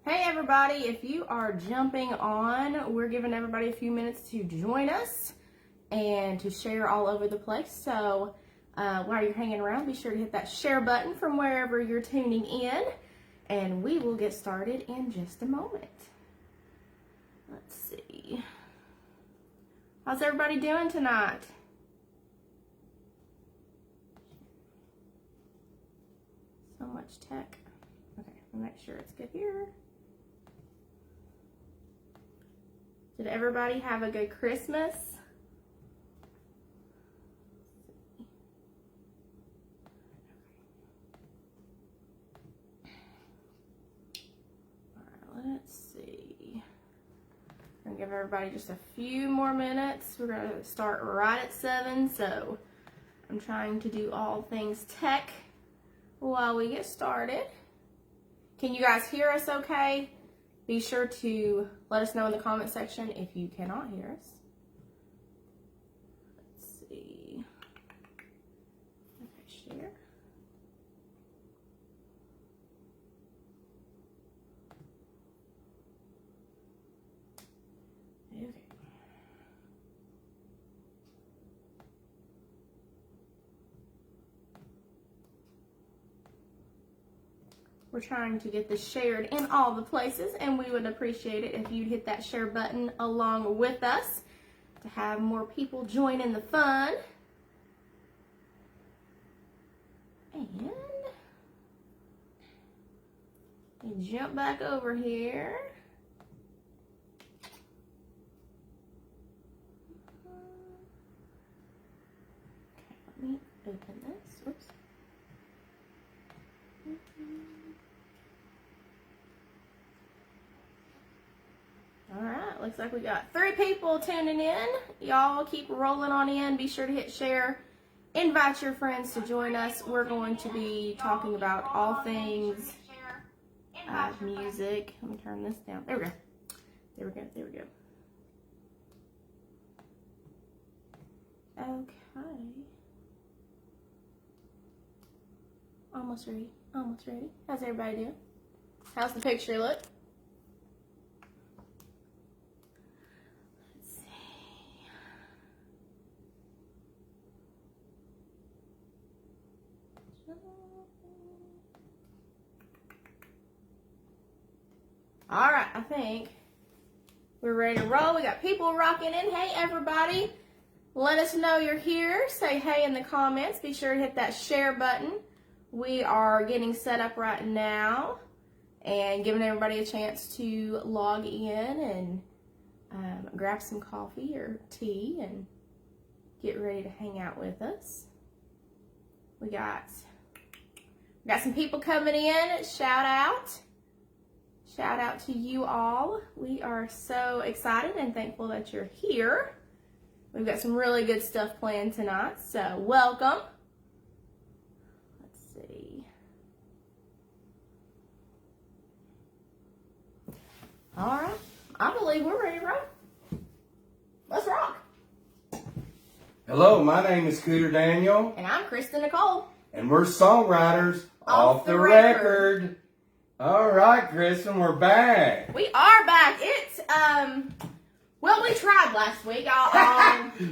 Hey everybody, if you are jumping on, we're giving everybody a few minutes to join us and to share all over the place. So while you're hanging around, be sure to hit that share button from wherever you're tuning in, and we will get started in just a moment. Let's see. How's everybody doing tonight? So much tech. Okay, I'll make sure it's good here. Did everybody have a good Christmas? All right, let's see. I'm gonna give everybody just a few more minutes. We're gonna start right at 7, so I'm trying to do all things tech while we get started. Can you guys hear us okay? Be sure to let us know in the comment section if you cannot hear us. Let's see. Okay, share. Okay. We're trying to get this shared in all the places, and we would appreciate it if you'd hit that share button along with us to have more people join in the fun. And we jump back over here. Okay, let me open this. Oops. All right, looks like we got 3 people tuning in. Y'all keep rolling on in. Be sure to hit share. Invite your friends to join us. We're going to be talking about all things music. Let me turn this down. There we go. There we go. There we go. Okay. Almost ready. Almost ready. How's everybody doing? How's the picture look? All right, I think we're ready to roll. We got people rocking in. Hey, everybody. Let us know you're here. Say hey in the comments. Be sure to hit that share button. We are getting set up right now and giving everybody a chance to log in and grab some coffee or tea and get ready to hang out with us. We got some people coming in. Shout out. Shout out to you all. We are so excited and thankful that you're here. We've got some really good stuff planned tonight, so welcome. Let's see. All right, I believe we're ready to roll. Let's rock. Hello, my name is Cooter Daniel. And I'm KristeNicole. And we're Songwriters Off The Record. All right, Kristen, we're back. We are back. It's, well, we tried last week.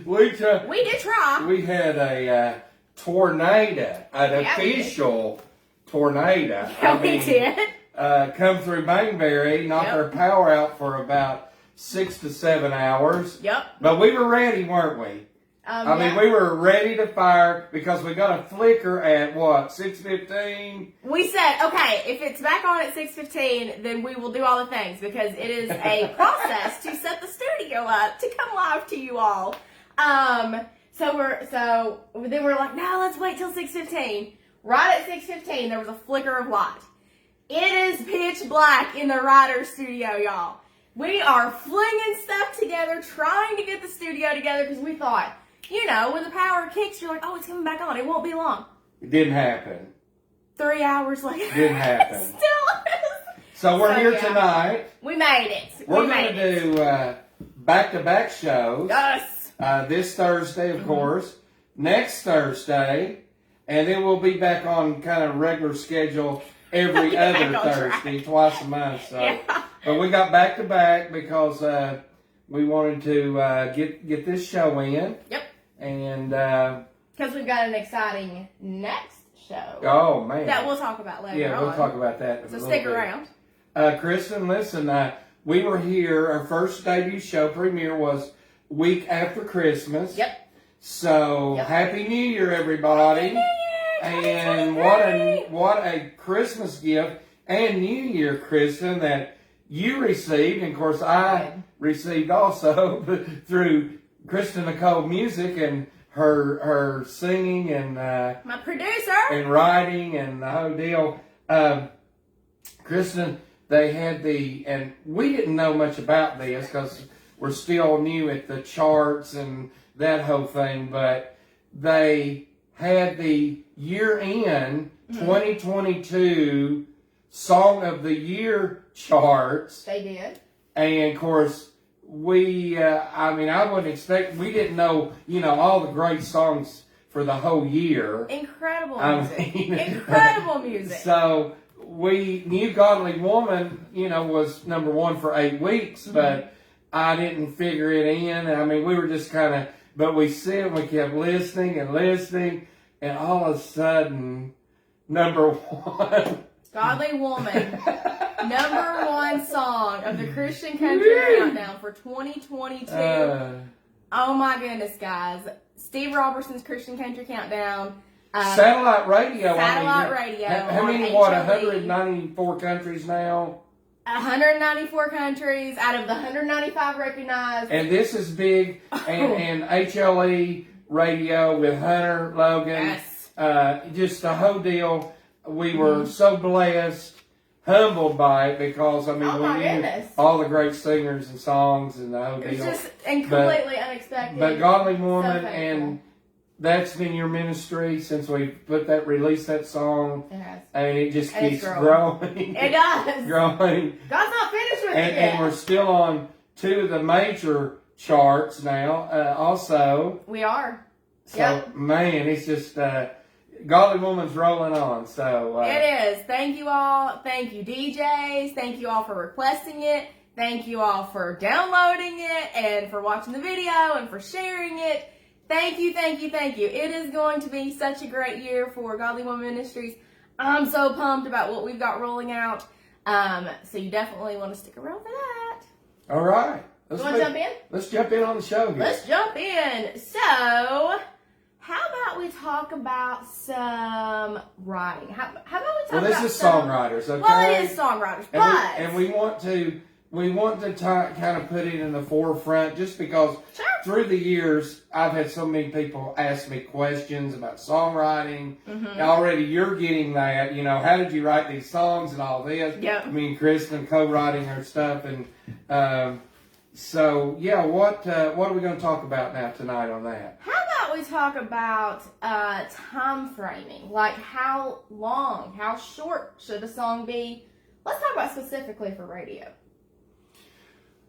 We did try. We had a tornado, an official tornado. Yeah, we did. Come through Bangberry, knocked our power out for about 6 to 7 hours. Yep. But we were ready, weren't we? I mean, we were ready to fire because we got a flicker at, what, 6:15? We said, okay, if it's back on at 6:15, then we will do all the things because it is a process to set the studio up to come live to you all. So then we're like, no, let's wait till 6:15. Right at 6:15, there was a flicker of light. It is pitch black in the writer's studio, y'all. We are flinging stuff together, trying to get the studio together because we thought, you know, when the power kicks, you're like, oh, it's coming back on. It won't be long. It didn't happen. 3 hours later. Didn't happen. Still is. So we're here tonight. We made it. We're going to do back-to-back shows. Yes. This Thursday, of course. Next Thursday. And then we'll be back on kind of regular schedule every other Thursday, twice a month. So, but we got back to back because we wanted to get this show in. Yep. And because we've got an exciting next show. Oh man, that we'll talk about later. Yeah, we'll talk about that. So stick around. Kristen, listen. We were here. Our first debut show premiere was week after Christmas. Yep. So Happy New Year, everybody! Happy New Year, and what a Christmas gift and New Year, Kristen, that you received. And of course, I received also through KristeNicole Music and her singing and my producer and writing and the whole deal. Kristen, they had and we didn't know much about this because we're still new at the charts and that whole thing, but they had the year-end 2022 Song of the Year charts. They did. And of course, I wouldn't expect, we didn't know, all the great songs for the whole year. Incredible music. Incredible music. So we knew Godly Woman, was #1 for 8 weeks, but I didn't figure it in. We were just but we kept listening, and all of a sudden, #1. Godly Woman. #1 song of the Christian Country Countdown for 2022. Oh my goodness, guys. Steve Robertson's Christian Country Countdown. Satellite radio. Satellite radio. How many, 194 countries now? 194 countries out of the 195 recognized. And this is big. And HLE radio with Hunter, Logan. Yes. Just the whole deal. We were so blessed, humbled by it because, we knew all the great singers and songs and the whole deal. It was just completely unexpected. But Godly Woman, and that's been your ministry since we released that song. It has. And it just keeps growing. It does. Growing. God's not finished with it yet. And we're still on 2 of the major charts now, also. We are. So, man, it's just... Godly Woman's rolling on, so... it is. Thank you all. Thank you, DJs. Thank you all for requesting it. Thank you all for downloading it and for watching the video and for sharing it. Thank you, thank you, thank you. It is going to be such a great year for Godly Woman Ministries. I'm so pumped about what we've got rolling out. So you definitely want to stick around for that. All right. You want to jump in? Let's jump in on the show here. Let's jump in. So... how about we talk about some writing? How about we talk about this is Songwriters, okay? Well, it is Songwriters, but... And we want to kind of put it in the forefront just because through the years, I've had so many people ask me questions about songwriting. Already you're getting that, how did you write these songs and all this? Yep. Kristen co-writing her stuff. And what are we going to talk about now tonight on that? How about we talk about time framing? Like how long, how short should a song be? Let's talk about specifically for radio.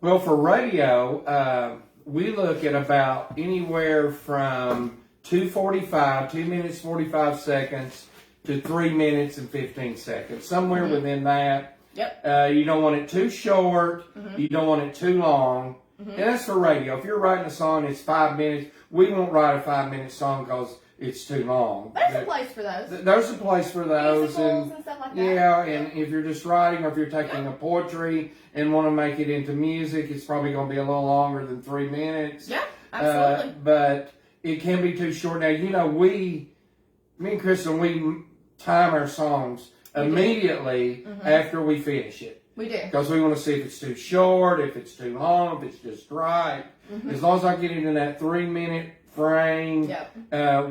Well, for radio, we look at about anywhere from 2:45, 2 minutes 45 seconds, to 3 minutes and 15 seconds. Somewhere within that. Yep. You don't want it too short. You don't want it too long. And that's for radio. If you're writing a song, it's 5 minutes. We won't write a 5-minute song because it's too long. There's a place for those. There's a place for those. And stuff like that. Yeah, and if you're just writing or if you're taking a poetry and want to make it into music, it's probably going to be a little longer than 3 minutes. Yeah, absolutely. But it can be too short. Now, me and Kristen, we time our songs immediately after we finish it. We do. Because we want to see if it's too short, if it's too long, if it's just right. As long as I get into that 3-minute frame,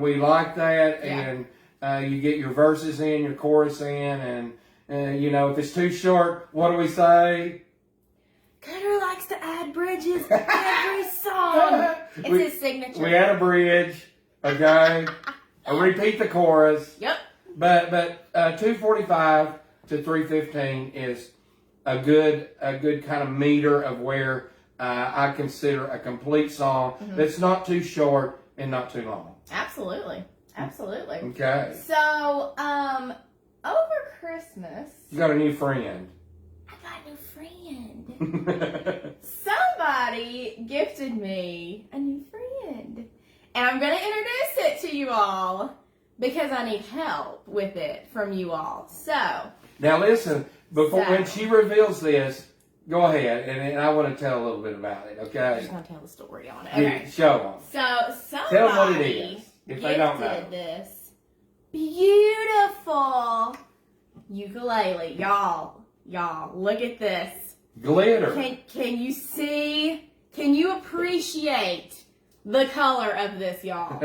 we like that. And you get your verses in, your chorus in. And if it's too short, what do we say? Cooter likes to add bridges every song. It's his signature. We add a bridge, okay? I repeat the chorus. Yep. But 2:45 to 3:15 is a good kind of meter of where I consider a complete song that's not too short and not too long. Absolutely. Absolutely. Okay. So, over Christmas Christmas, You got a new friend. I got a new friend. Somebody gifted me a new friend. And I'm going to introduce it to you all because I need help with it from you all. So. Now listen, when she reveals this, go ahead, and I want to tell a little bit about it, okay? I'm just going to tell the story on it. Okay. Yeah, show them. So somebody tell them what it is, if they don't know. gifted this beautiful ukulele. Y'all, look at this. Glitter. Can you see? Can you appreciate the color of this, y'all?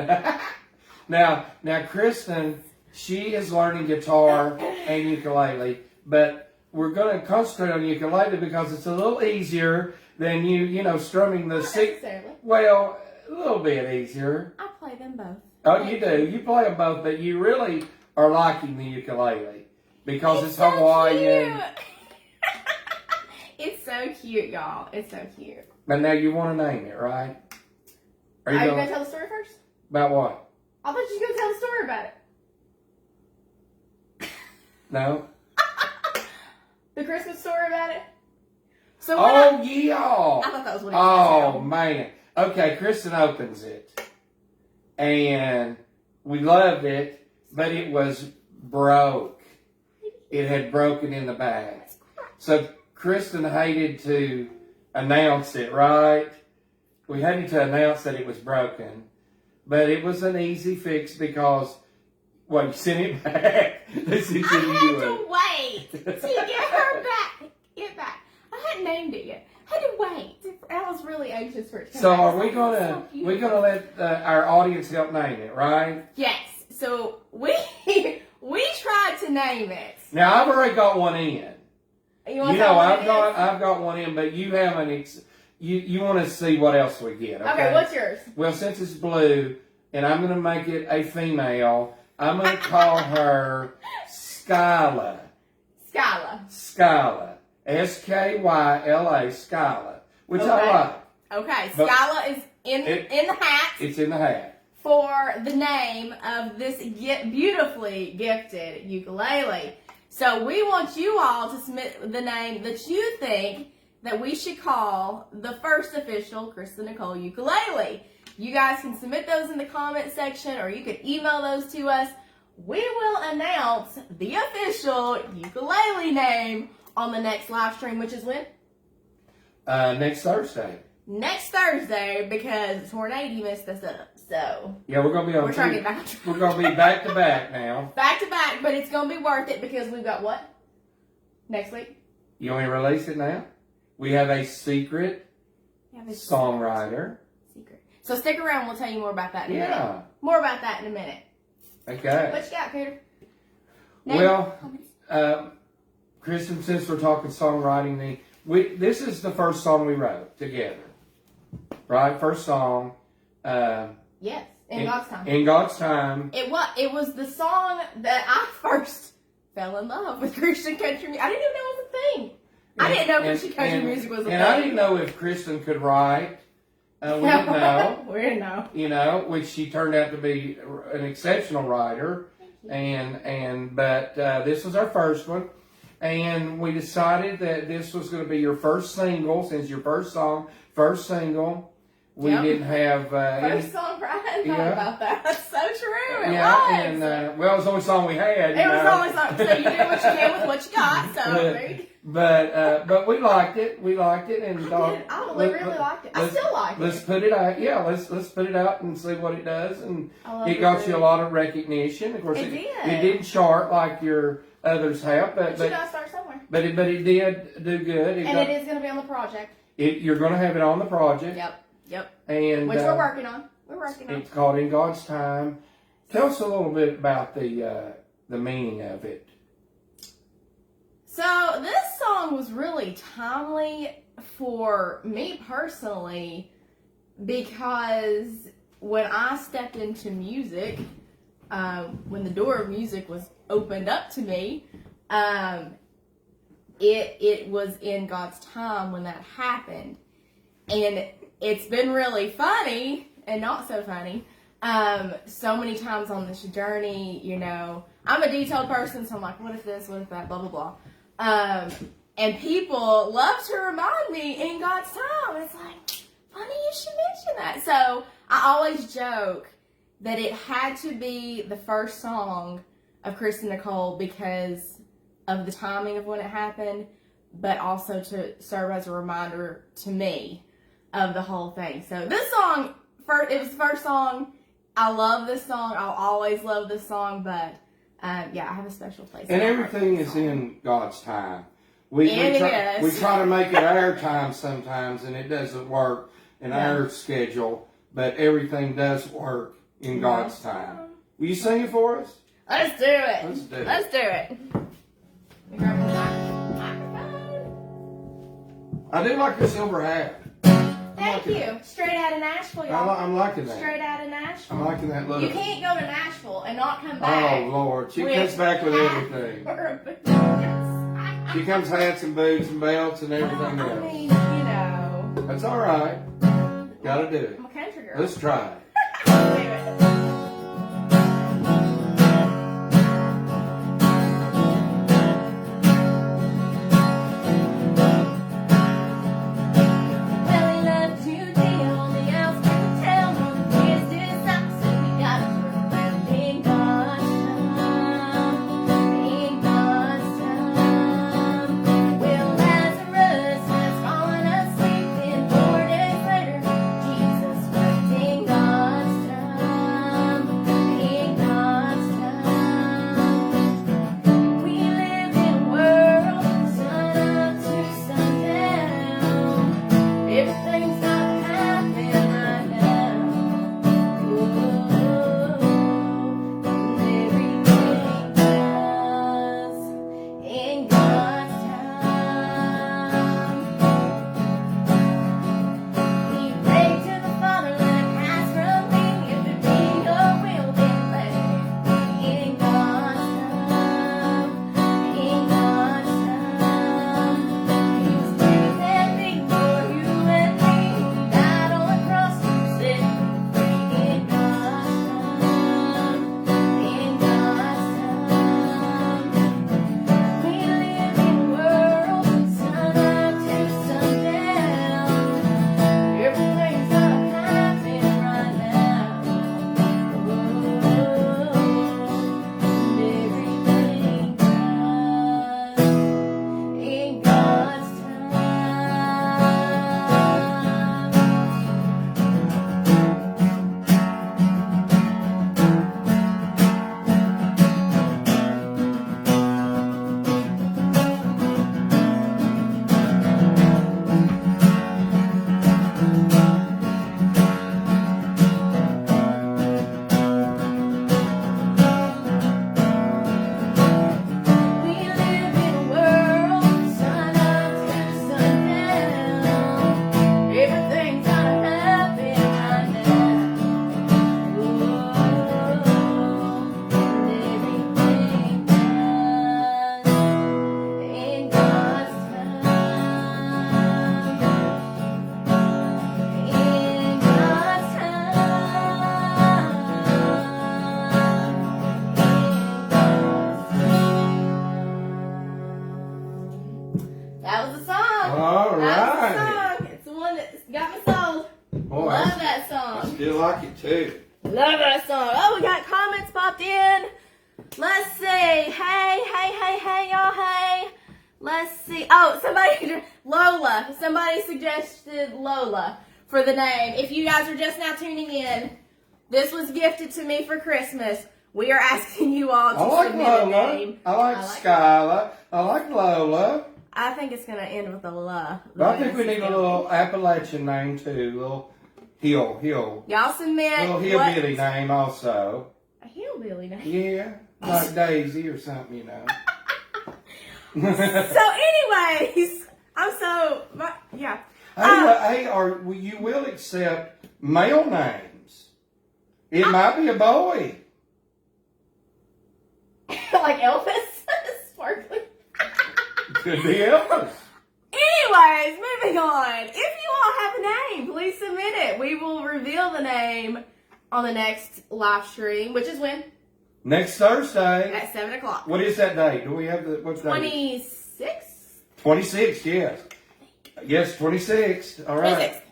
Now, Kristen, she is learning guitar and ukulele, but we're going to concentrate on ukulele because it's a little easier than you strumming the Not necessarily. Well, a little bit easier. I play them both. Oh, you do. You play them both, but you really are liking the ukulele because it's so Hawaiian. Cute. It's so cute, y'all. It's so cute. But now you want to name it, right? Are you going to tell the story first? About what? I thought you were going to tell the story about it. No? The Christmas story about it? So yeah. I thought that was what it was. Oh, man. Okay, Kristen opens it. And we loved it, but it was broke. It had broken in the back. So Kristen hated to announce it, right? We hated to announce that it was broken. But it was an easy fix because, well, you sent it back. I had to wait to get her back. I hadn't named it yet. I had to wait. I was really anxious for it to come So back. are we gonna let our audience help name it, right? Yes. So we tried to name it. Now I've already got one in. I've got one in, but you haven't. You want to see what else we get? Okay, what's yours? Well, since it's blue, and I'm gonna make it a female, I'm gonna call her Skyla. Skyla. Skyla. Skyla. Skyla. Which I like. Okay, Skyla is in the hat. It's in the hat. For the name of this beautifully gifted ukulele. So we want you all to submit the name that you think that we should call the first official KristeNicole ukulele. You guys can submit those in the comment section or you can email those to us. We will announce the official ukulele name on the next live stream, which is when? Next Thursday. Next Thursday, because Tornado messed us up. So yeah, we're gonna be on. We're trying to get back on track. We're gonna be back to back now. Back to back, but it's gonna be worth it because we've got what? Next week? You want me to release it now? We have a secret songwriter. Secret. So stick around. We'll tell you more about that in a minute. Yeah. More about that in a minute. Okay. What you got, Cooter? Well, Kristen, since we're talking songwriting, this is the first song we wrote together. Right? First song. Yes. In God's time. In God's time. It was the song that I first fell in love with Christian country music. I didn't even know it was a thing. I didn't know Christian country music was a thing. And I didn't know if Kristen could write. We didn't know. We didn't know. Which she turned out to be an exceptional writer. But this was our first one. And we decided that this was going to be your first single, since your first single. We didn't have first song, I hadn't thought about that. That's so true. It was. And it was the only song we had. It was the only song. So you did what you can with what you got. So but we liked it. We liked it, and I really liked it. I still like it. Let's put it out. Yeah, let's put it out and see what it does. And it got you a lot of recognition. Of course, it did. It didn't chart like your others have, but you gotta start somewhere. But it did do good. It is going to be on the project. You're going to have it on the project. Yep. And which we're working on. It's called In God's Time. Tell us a little bit about the meaning of it. So this song was really timely for me personally because when I stepped into music, when the door of music was opened up to me, it was in God's time when that happened. And it's been really funny and not so funny. So many times on this journey, I'm a detailed person, so I'm like, what if this, what if that, blah, blah, blah. And people love to remind me in God's time. And it's like, funny you should mention that. So I always joke that it had to be the first song of KristeNicole because of the timing of when it happened, but also to serve as a reminder to me of the whole thing. So this song, it was the first song. I love this song. I'll always love this song, but yeah, I have a special place. And everything is in God's time. We try to make it our time sometimes, and it doesn't work in our schedule, but everything does work in God's time. Will you sing it for us? Let's do it. Let's do it. Let's do it. Let me grab the microphone. I do like your silver hat. Thank you. Straight out of Nashville, y'all. I'm liking that. Straight out of Nashville. I'm liking that look. You can't go to Nashville and not come back. Oh, Lord. She comes back with everything. She comes hats and boots and belts and everything else. I mean, you know. That's all right. Gotta do it. I'm a country girl. Let's try it. Let's do it. Still like it too. Love that song. Oh, we got comments popped in. Let's see. Hey, y'all, hey. Let's see. Oh, Lola. Somebody suggested Lola for the name. If you guys are just now tuning in, this was gifted to me for Christmas. We are asking you all to submit a name. I like Skyla. I like Lola. I think it's going to end with a la. But I think we need a little Appalachian name too. A little hill. Y'all submit. A little hillbilly name also. A hillbilly name? Yeah. Like Daisy or something, you know. So anyways, yeah. Hey, you will accept male names. It might be a boy. Like Elvis? Sparkly. Could be Elvis. Anyways, moving on. If you all have a name, please submit it. We will reveal the name on the next live stream, which is when? Next Thursday. At 7 o'clock. What is that date? Do we have what's that? 26th? 26th, yes. Yes, 26th. All right.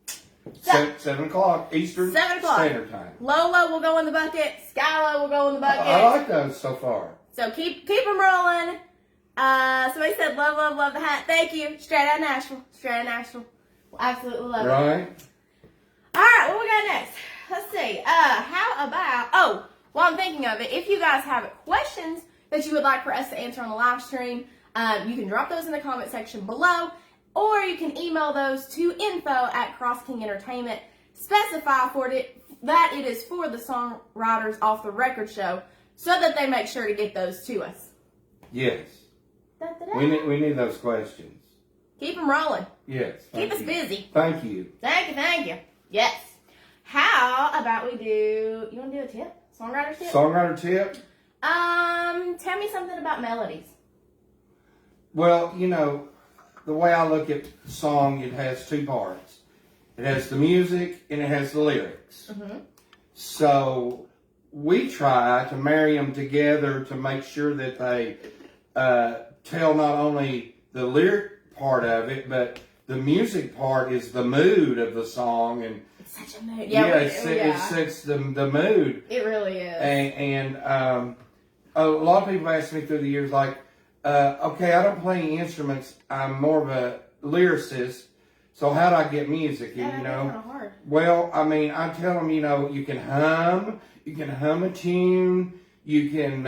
26th. 7 o'clock Eastern 7 o'clock. Standard Time. Lolo will go in the bucket. Skylo will go in the bucket. I like those so far. So keep them rolling. Somebody said, love the hat. Thank you. Straight out of Nashville. Straight out of Nashville. Absolutely love it. Right. All right, what we got next? Let's see. How about, while I'm thinking of it, if you guys have questions that you would like for us to answer on the live stream, you can drop those in the comment section below, or you can email those to info@CrossKingEntertainment. Specify that it is for the Songwriters Off The Record show, so that they make sure to get those to us. Yes. Da-da-da. We need those questions. Keep them rolling. Yes. Keep us busy. Thank you. Thank you. Yes. How about we do, you want to do a tip? Songwriter tip? Songwriter tip? Tell me something about melodies. Well, the way I look at song, it has two parts. It has the music and it has the lyrics. Mm-hmm. So we try to marry them together to make sure that they tell not only the lyric part of it, but the music part is the mood of the song. And it's such a mood. It sets the mood. It really is. And a lot of people ask me through the years, like, okay, I don't play any instruments. I'm more of a lyricist. So how do I get music? Yeah, that's kind of hard. Well, I mean, I tell them, you can hum a tune. You can,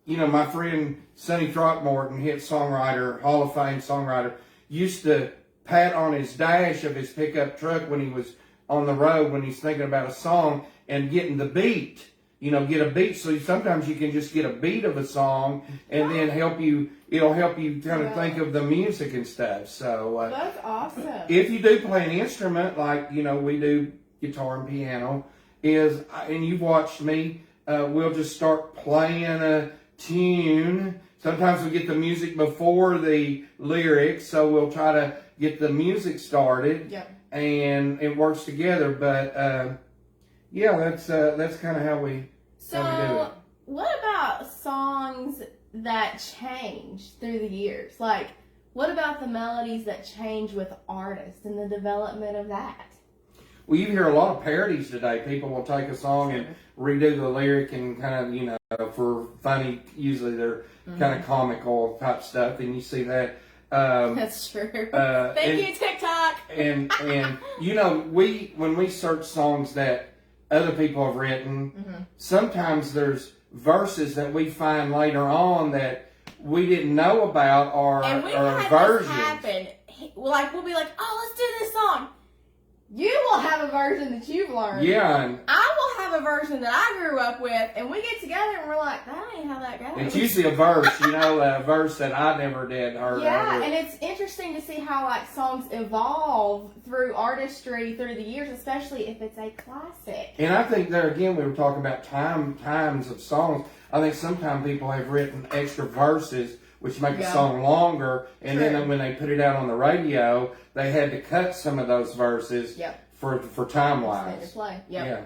my friend Sonny Throckmorton, hit songwriter, Hall of Fame songwriter, used to pat on his dash of his pickup truck when he was on the road, when he's thinking about a song and getting the beat. Get a beat. So sometimes you can just get a beat of a song and then it'll help you kind of think of the music and stuff. So that's awesome. If you do play an instrument, like, we do guitar and piano, and you've watched me, we'll just start playing a tune. Sometimes we get the music before the lyrics, so we'll try to get the music started. Yep. And it works together. But that's kind of how we do it. So, what about songs that change through the years? Like, what about the melodies that change with artists and the development of that? Well, you hear a lot of parodies today. People will take a song and redo the lyric and kind of, for funny, usually they're kind of comical type stuff, and you see that. That's true. Thank you, TikTok. and when we search songs that other people have written, sometimes there's verses that we find later on that we didn't know about, or versions. This happen. Like, we'll be like, oh, let's do this song. You will have a version that you've learned. Yeah. And I will have a version that I grew up with, and we get together and we're like, that ain't how that goes. it's usually a verse, a verse that I never did heard. Yeah, and it's interesting to see how songs evolve through artistry through the years, especially if it's a classic. And I think there again, we were talking about times of songs. I think sometimes people have written extra verses which make a song longer, and then when they put it out on the radio, they had to cut some of those verses for time wise.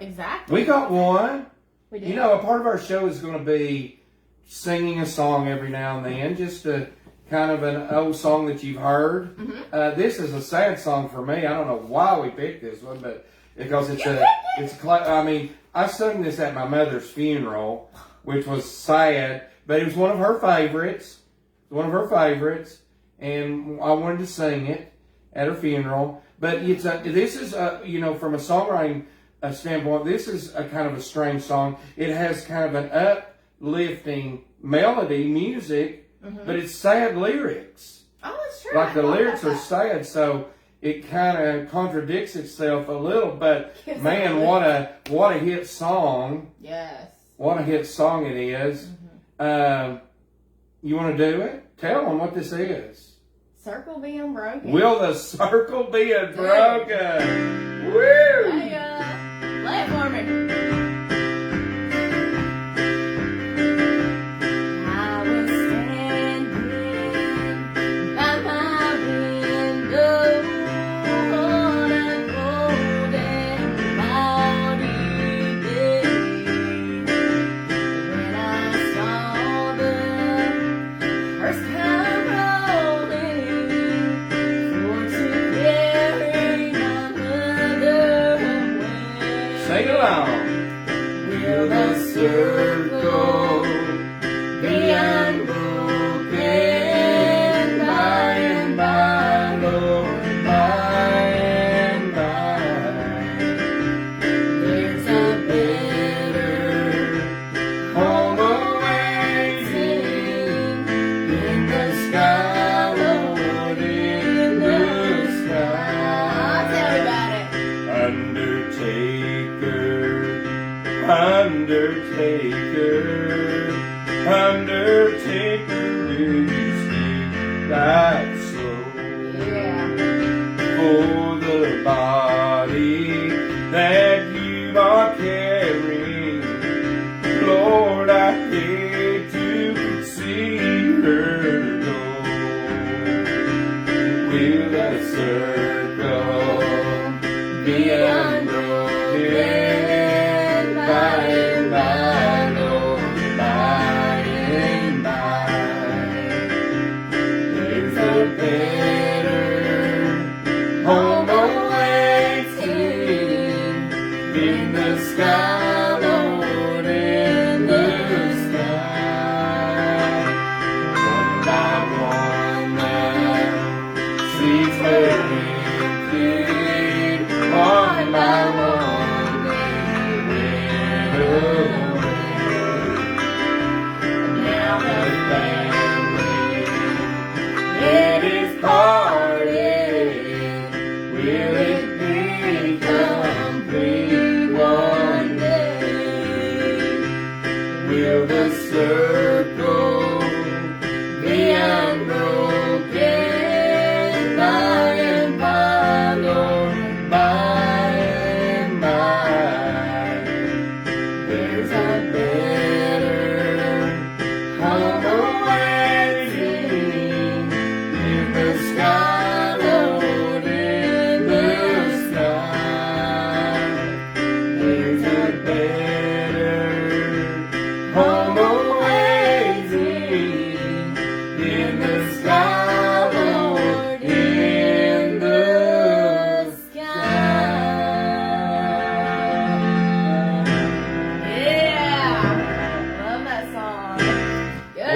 Exactly. We got one. We did. A part of our show is going to be singing a song every now and then, just a kind of an old song that you've heard. This is a sad song for me. I don't know why we picked this one, but because I sung this at my mother's funeral, which was sad, but it was one of her favorites. And I wanted to sing it at her funeral. But this is from a songwriting standpoint, this is a kind of a strange song. It has kind of an uplifting melody, music, but it's sad lyrics. Oh, that's true. Like the lyrics are sad, so it kind of contradicts itself a little. But man, what a hit song! Yes. What a hit song it is. You want to do it? Tell them what this is. Circle being broken. Will the circle be broken? Woo! Play it for me. I was standing by my window on a golden cloudy day.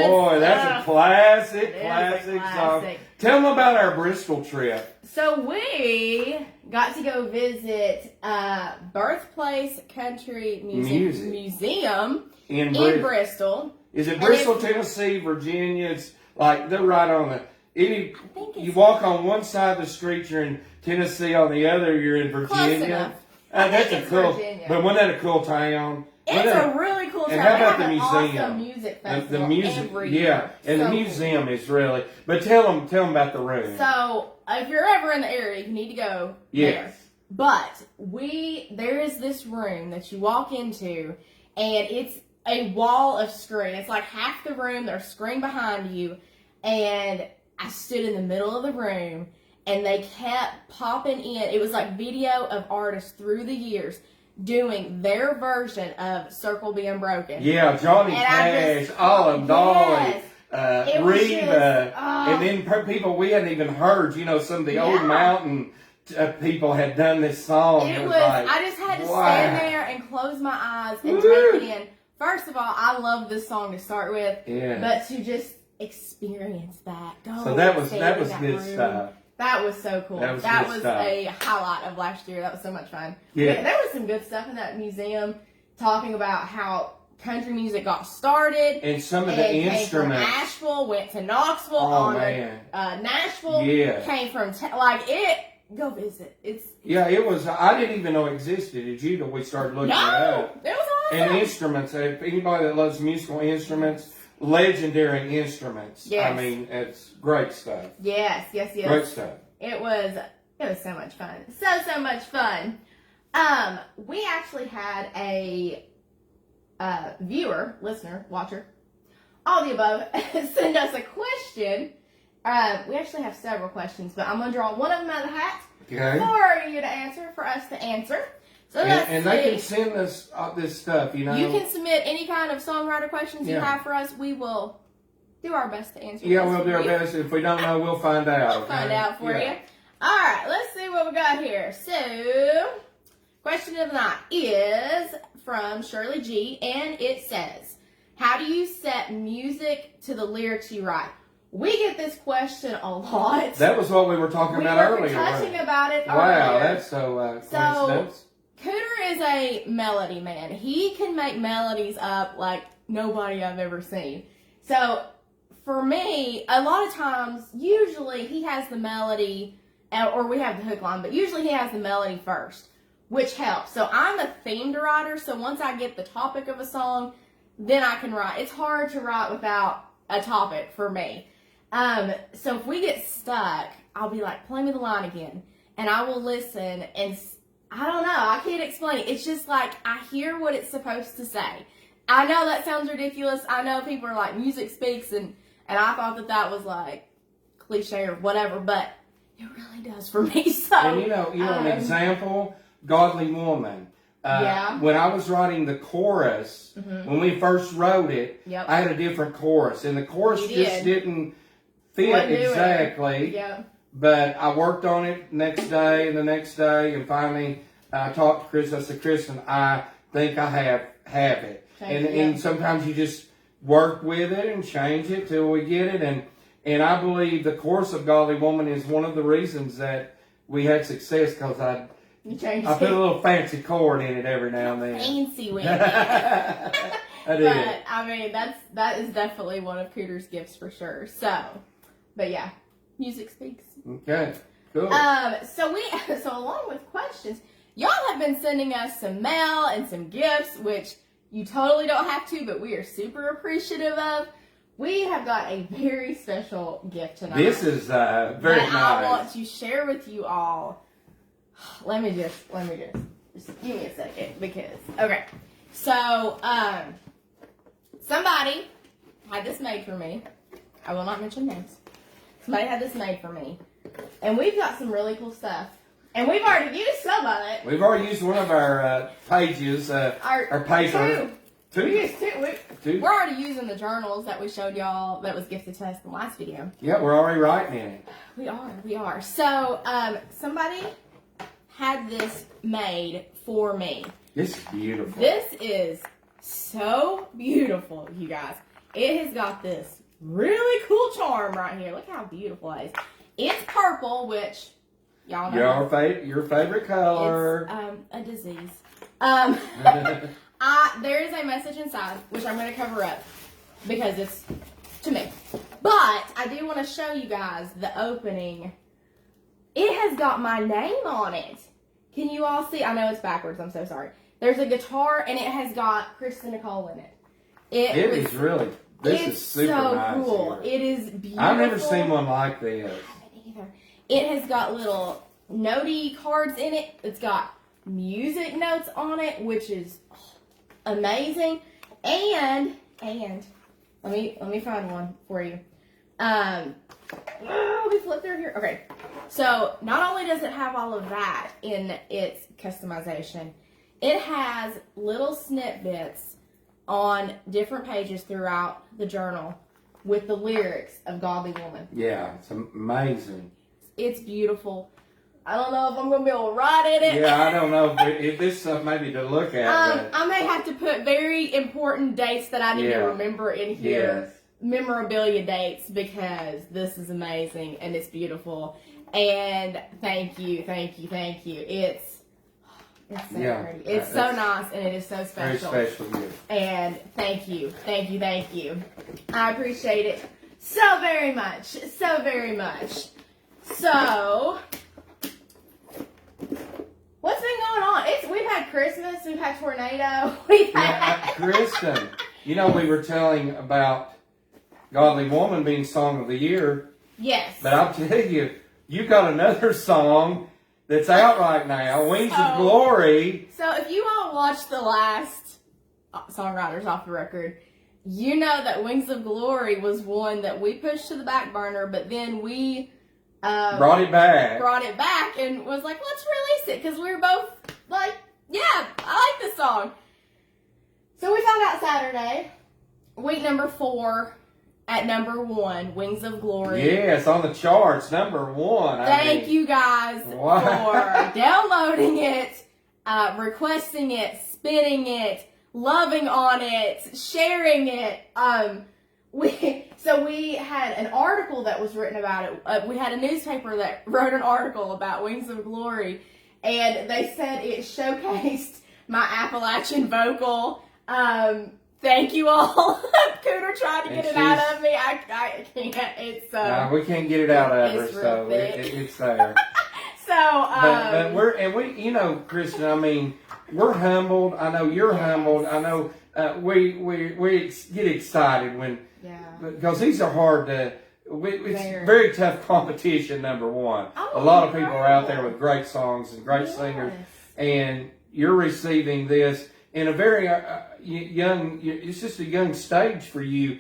Boy, that's a classic, It is a classic song. classic. Tell them about our Bristol trip. So we got to go visit Birthplace Country Music Museum in Bristol. Is it Bristol, Tennessee, Virginia? It's like they're right on the. You walk on one side of the street, you're in Tennessee. On the other, you're in Virginia. Close enough. That's a cool. Virginia. But wasn't that a cool town? It's a really cool town. And how about the They have an museum? awesome music festival The music, every year. and So the museum is really. But tell them about the room. So if you're ever in the area, you need to go there. But there is this room that you walk into, and it's a wall of screen. It's like half the room. There's screen behind you, and I stood in the middle of the room, and they kept popping in. It was like video of artists through the years doing their version of Circle Being Broken. Yeah, Johnny Cash, Olive Dolly, Reba, and then people we hadn't even heard. You know, some of the old mountain people had done this song. It was like, I just had to stand there and close my eyes and take it in. First of all, I love this song to start with, but to just experience that. So that was good stuff. That was so cool. That was a highlight of last year. That was so much fun. Yeah, there was some good stuff in that museum talking about how country music got started. And some of the instruments. Came from Asheville, went to Knoxville, Nashville. Yeah. Came from, go visit. It was, I didn't even know it existed. Did you? Till we started looking it up. It was awesome. And instruments. If anybody that loves musical instruments, legendary instruments. Yes. I mean, it's great stuff. Yes. Great stuff. It was so much fun. So much fun. We actually had a viewer, listener, watcher, all the above, send us a question. We actually have several questions, but I'm going to draw one of them out of the hat for you to answer, for us to answer. So and they can send us this stuff, you know. You can submit any kind of songwriter questions you have for us. We will do our best to answer. Yeah, we'll do our best. If we don't know, we'll find out. We'll find out for you. All right, let's see what we got here. So, question of the night is from Shirley G, and it says, how do you set music to the lyrics you write? We get this question a lot. That was what we were talking about earlier. We were touching about it earlier. Wow, that's so coincidence. Cooter is a melody man. He can make melodies up like nobody I've ever seen. So, for me, a lot of times, usually he has the melody, or we have the hook line, but usually he has the melody first, which helps. So I'm a themed writer, so once I get the topic of a song, then I can write. It's hard to write without a topic for me. So if we get stuck, I'll be like, play me the line again. And I will listen, and I don't know, I can't explain it. It's just like, I hear what it's supposed to say. I know that sounds ridiculous. I know people are like, music speaks, and I thought that was like cliche or whatever, but it really does for me. So, and you know, an example, Godly Woman. When I was writing the chorus, when we first wrote it, I had a different chorus, and the chorus just didn't fit exactly. But I worked on it next day and the next day, and finally I talked to Chris. I said, Kristen, I think I have it. And sometimes you just work with it and change it till we get it. And I believe the chorus of Godly Woman is one of the reasons that we had success, because I put a little fancy chord in it every now and then. Fancy with it. I did. But I mean, that is definitely one of Cooter's gifts for sure. So, but yeah, music speaks. Okay, cool. So along with questions, y'all have been sending us some mail and some gifts, which you totally don't have to, but we are super appreciative of. We have got a very special gift tonight. This is very nice. I want to share with you all. Let me just give me a second, because okay. So somebody had this made for me. I will not mention names. Somebody had this made for me, and we've got some really cool stuff. And we've already used some of it. We've already used one of our pages, our paper. Two. We used two. We're already using the journals that we showed y'all that was gifted to us in the last video. Yeah, we're already writing in it. We are. So, somebody had this made for me. This is beautiful. This is so beautiful, you guys. it has got this really cool charm right here. Look how beautiful it is. It's purple, which y'all know. Your favorite color. It's a disease. There is a message inside, which I'm going to cover up because it's to me. But I do want to show you guys the opening. It has got my name on it. Can you all see? I know it's backwards. I'm so sorry. There's a guitar, and it has got KristeNicole in it. This is super so nice cool. Here. It is beautiful. I've never seen one like this. I haven't either. It has got little notey cards in it. It's got music notes on it, which is amazing. And let me find one for you. Let me flip through here. Okay. So not only does it have all of that in its customization, it has little snippets on different pages throughout the journal with the lyrics of Godly Woman. Yeah, it's amazing. It's beautiful. I don't know if I'm going to be able to write in it. Yeah, I don't know if this stuff maybe to look at. I may have to put very important dates that I need to remember in here. Yes. Memorabilia dates, because this is amazing and it's beautiful. And thank you. It's so pretty. It's so nice and it is so special. Very special gift. And thank you. I appreciate it so very much. So, what's been going on? We've had Christmas, we've had tornado, Kristen, you know we were telling about Godly Woman being Song of the Year. Yes. But I'll tell you, you got another song that's out right now, Wings of Glory. So if you all watched the last Songwriters Off The Record, you know that Wings of Glory was one that we pushed to the back burner, but then we brought it back and was like, let's release it, because we were both like, yeah, I like this song. So we found out Saturday, week number 4, at number 1, Wings of Glory. Yes, on the charts, number 1. Thank you guys for downloading it, requesting it, spinning it, loving on it, sharing it. We had an article that was written about it. We had a newspaper that wrote an article about Wings of Glory, and they said it showcased my Appalachian vocal. Thank you all. Cooter tried to get it out of me. I can't. It's no, we can't get it out of her, so it's there. But we, you know, Kristen, I mean, we're humbled. I know you're humbled. I know we get excited when because these are hard to. It's very tough competition. Number 1, a lot of people are out there with great songs and great singers, and you're receiving this in a very young. It's just a young stage for you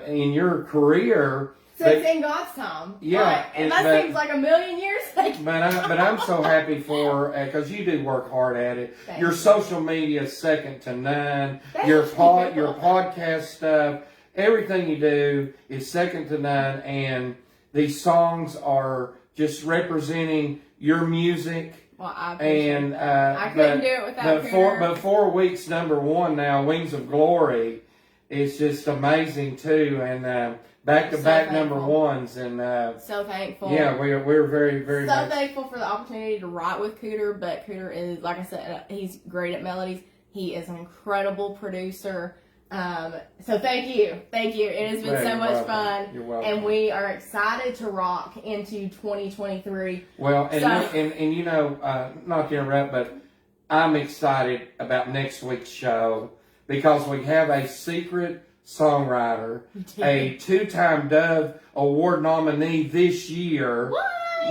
in your career. So it's in God's time. Yeah. And that seems like a million years. But I'm so happy for, because you do work hard at it. Your social media is second to none. Your podcast stuff, everything you do is second to none. And these songs are just representing your music. Well, I couldn't do it without but 4 weeks, number 1 now, Wings of Glory, is just amazing too. And back-to-back number 1s, and so thankful. Yeah, we're very, very so thankful for the opportunity to write with Cooter. But Cooter is, like I said, he's great at melodies. He is an incredible producer. So thank you. It has been so much fun. You're welcome. And we are excited to rock into 2023. Well, and you know, not to interrupt, but I'm excited about next week's show because we have a secret songwriter, a 2-time Dove Award nominee this year,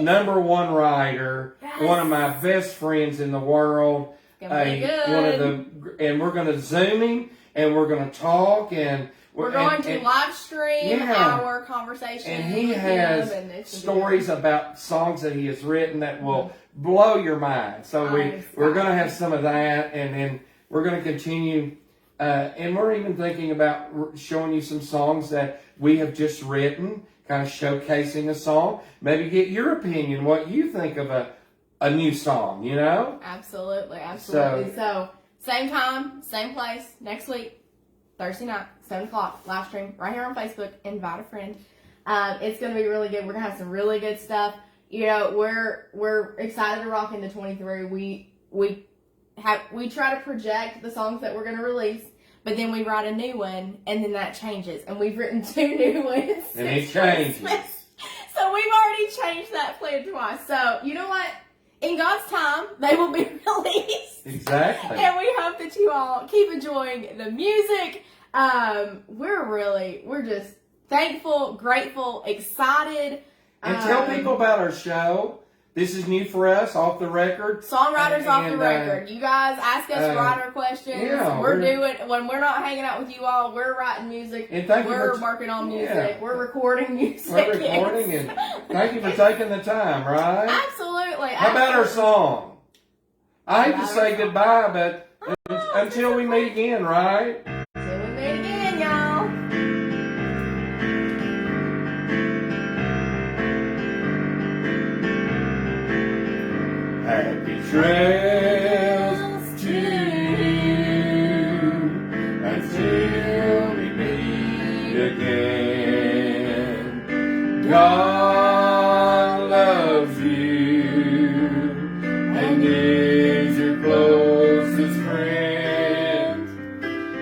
number 1 writer, one of my best friends in the world, and we're going to Zoom him, and we're going to talk, and we're going to live stream our conversation. And he has stories about songs that he has written that will blow your mind. So we're going to have some of that, and then we're going to continue. And we're even thinking about showing you some songs that we have just written, kind of showcasing a song. Maybe get your opinion, what you think of a new song, you know? Absolutely. So, same time, same place, next week. Thursday night, 7 o'clock, live stream right here on Facebook. Invite a friend. It's going to be really good. We're going to have some really good stuff. You know, we're excited to rock into 23. We try to project the songs that we're going to release, but then we write a new one, and then that changes. And we've written 2 new ones. And it changes. So we've already changed that plan twice. So, you know what? In God's time, they will be released. Exactly. And we hope that you all keep enjoying the music. We're just thankful, grateful, excited. And tell people about our show. This is new for us, Off the Record. Songwriters Off the Record. You guys ask us writer questions. Yeah, we're doing, when we're not hanging out with you all, we're writing music. And thank you we're for, working on music. yeah. We're recording music. We're recording, and thank you for taking the time, right? Absolutely. How about our song? I hate to say goodbye, but until we meet again, right? Until we meet again, y'all. Happy trails to you until we meet again. God loves you and is your closest friend.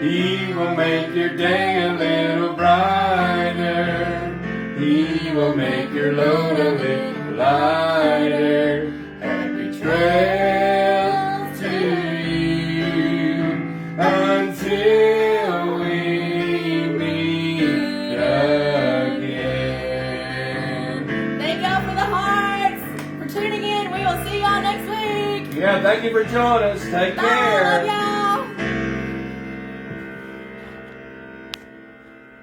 He will make your day a little brighter. He will make your load a little lighter. Trail to you until we meet again. Thank y'all for the hearts, for tuning in. We will see y'all next week. Yeah, thank you for joining us. Take Bye, care. love y'all.